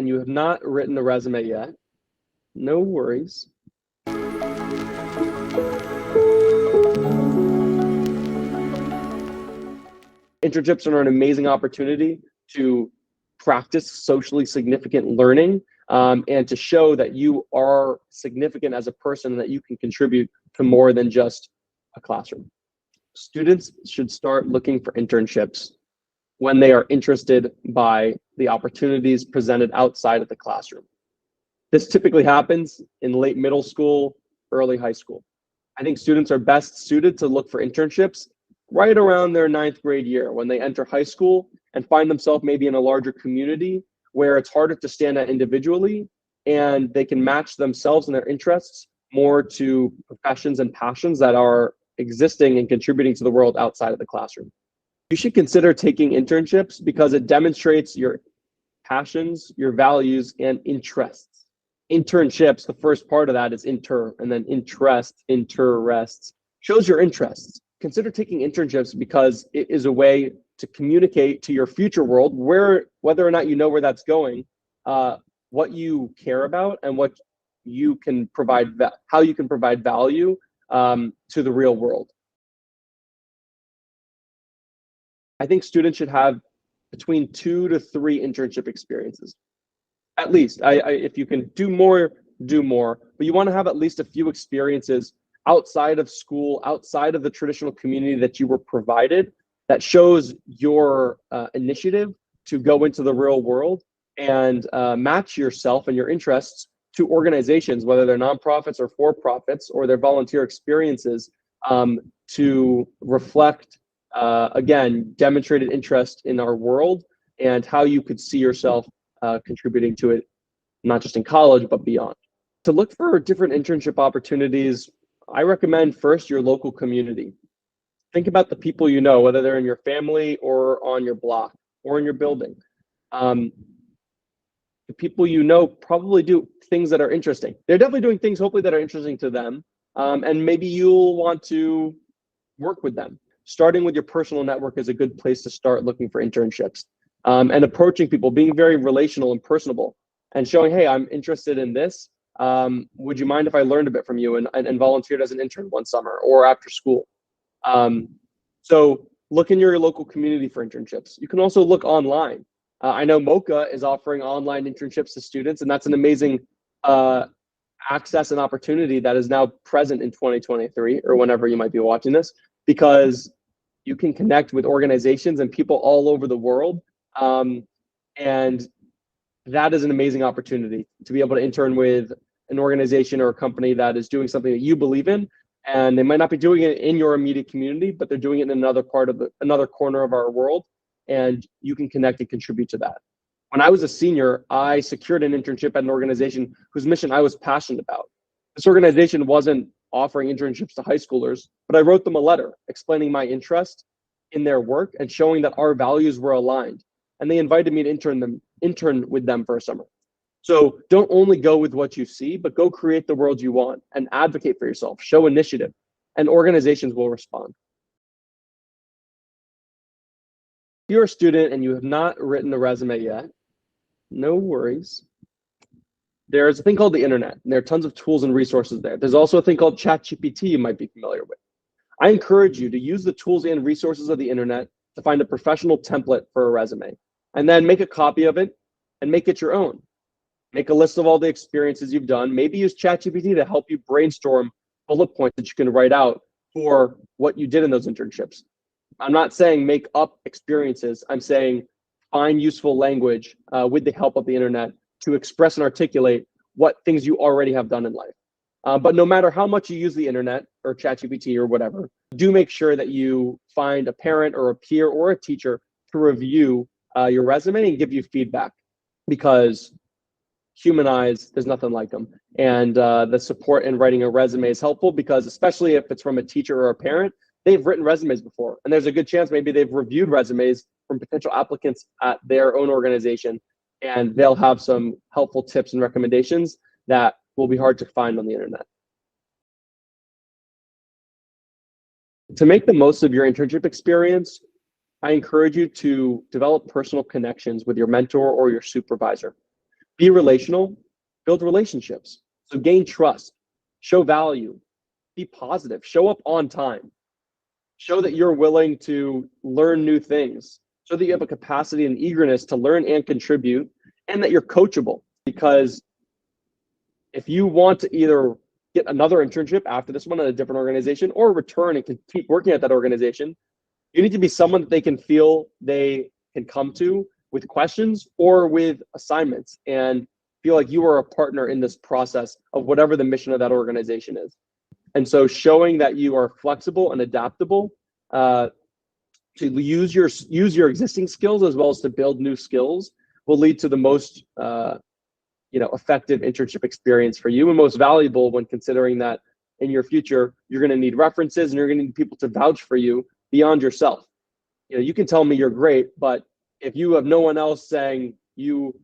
and you have not written a resume yet, no worries. Internships are an amazing opportunity to practice socially significant learning and to show that you are significant as a person and that you can contribute to more than just a classroom. Students should start looking for internships when they are interested by the opportunities presented outside of the classroom. This typically happens in late middle school, early high school. I think students are best suited to look for internships right around their 9th grade year when they enter high school and find themselves maybe in a larger community where it's harder to stand out individually and they can match themselves and their interests more to professions and passions that are existing and contributing to the world outside of the classroom. You should consider taking internships because it demonstrates your passions, your values, and interests. Internships, the first part of that is inter, and then interests, shows your interests. Consider taking internships because it is a way to communicate to your future world whether or not you know where that's going, what you care about and what you can provide, how you can provide value to the real world. I think students should have between 2 to 3 internship experiences. At least, if you can do more, but you want to have at least a few experiences outside of school, outside of the traditional community that you were provided, that shows your initiative to go into the real world and match yourself and your interests to organizations, whether they're nonprofits or for-profits or their volunteer experiences, to reflect, again, demonstrated interest in our world and how you could see yourself contributing to it, not just in college, but beyond. To look for different internship opportunities, I recommend first your local community. Think about the people you know, whether they're in your family or on your block or in your building. The people you know probably do things that are interesting. They're definitely doing things, hopefully, that are interesting to them. And maybe you'll want to work with them. Starting with your personal network is a good place to start looking for internships. And approaching people, being very relational and personable, and showing, hey, I'm interested in this. Would you mind if I learned a bit from you and volunteered as an intern one summer or after school? So look in your local community for internships. You can also look online. I know MOCA is offering online internships to students, and that's an amazing access and opportunity that is now present in 2023 or whenever you might be watching this, because you can connect with organizations and people all over the world. And that is an amazing opportunity to be able to intern with an organization or a company that is doing something that you believe in. And they might not be doing it in your immediate community, but they're doing it in another corner of our world. And you can connect and contribute to that. When I was a senior, I secured an internship at an organization whose mission I was passionate about. This organization wasn't offering internships to high schoolers, but I wrote them a letter explaining my interest in their work and showing that our values were aligned. And they invited me to intern with them for a summer. So don't only go with what you see, but go create the world you want and advocate for yourself, show initiative, and organizations will respond. If you're a student and you have not written a resume yet, no worries. There's a thing called the internet, and there are tons of tools and resources there. There's also a thing called ChatGPT you might be familiar with. I encourage you to use the tools and resources of the internet to find a professional template for a resume, and then make a copy of it and make it your own. Make a list of all the experiences you've done. Maybe use ChatGPT to help you brainstorm bullet points that you can write out for what you did in those internships. I'm not saying make up experiences. I'm saying find useful language with the help of the internet to express and articulate what things you already have done in life. But no matter how much you use the internet or ChatGPT or whatever, do make sure that you find a parent or a peer or a teacher to review your resume and give you feedback, because human eyes, there's nothing like them. And the support in writing a resume is helpful because, especially if it's from a teacher or a parent, they've written resumes before. And there's a good chance maybe they've reviewed resumes from potential applicants at their own organization, and they'll have some helpful tips and recommendations that will be hard to find on the internet. To make the most of your internship experience, I encourage you to develop personal connections with your mentor or your supervisor. Be relational, build relationships. So gain trust, show value, be positive, show up on time, show that you're willing to learn new things, show that you have a capacity and eagerness to learn and contribute, and that you're coachable. Because if you want to either get another internship after this one at a different organization or return and keep working at that organization, you need to be someone that they can feel they can come to with questions or with assignments and feel like you are a partner in this process of whatever the mission of that organization is. And so showing that you are flexible and adaptable to use your existing skills as well as to build new skills will lead to the most effective internship experience for you and most valuable when considering that in your future you're going to need references and you're going to need people to vouch for you beyond yourself. You can tell me you're great, but if you have no one else saying you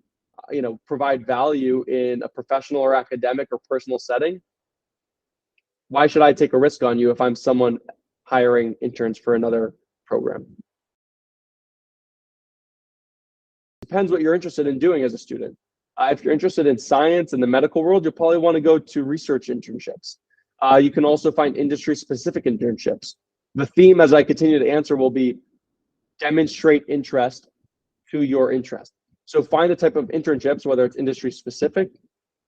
provide value in a professional or academic or personal setting, why should I take a risk on you if I'm someone hiring interns for another program? Depends what you're interested in doing as a student. If you're interested in science and the medical world, you'll probably want to go to research internships. You can also find industry-specific internships. The theme, as I continue to answer, will be demonstrate interest to your interest. So find the type of internships, whether it's industry-specific,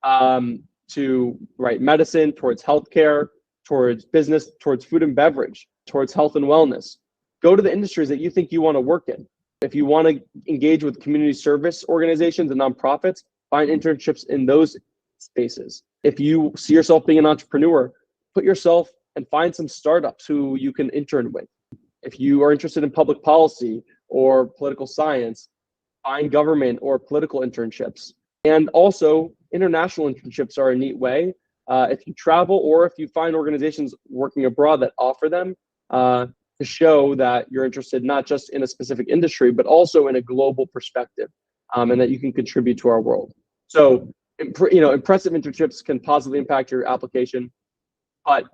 to medicine, towards healthcare, towards business, towards food and beverage, towards health and wellness. Go to the industries that you think you want to work in. If you want to engage with community service organizations and nonprofits, find internships in those spaces. If you see yourself being an entrepreneur, put yourself and find some startups who you can intern with. If you are interested in public policy or political science, find government or political internships. And also, international internships are a neat way. If you travel or if you find organizations working abroad that offer them, to show that you're interested not just in a specific industry, but also in a global perspective, and that you can contribute to our world. So, impressive internships can positively impact your application, but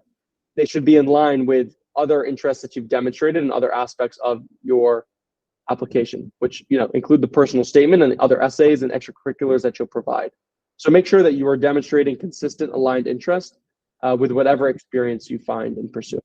they should be in line with other interests that you've demonstrated and other aspects of your application, which include the personal statement and other essays and extracurriculars that you'll provide. So make sure that you are demonstrating consistent aligned interest with whatever experience you find and pursue.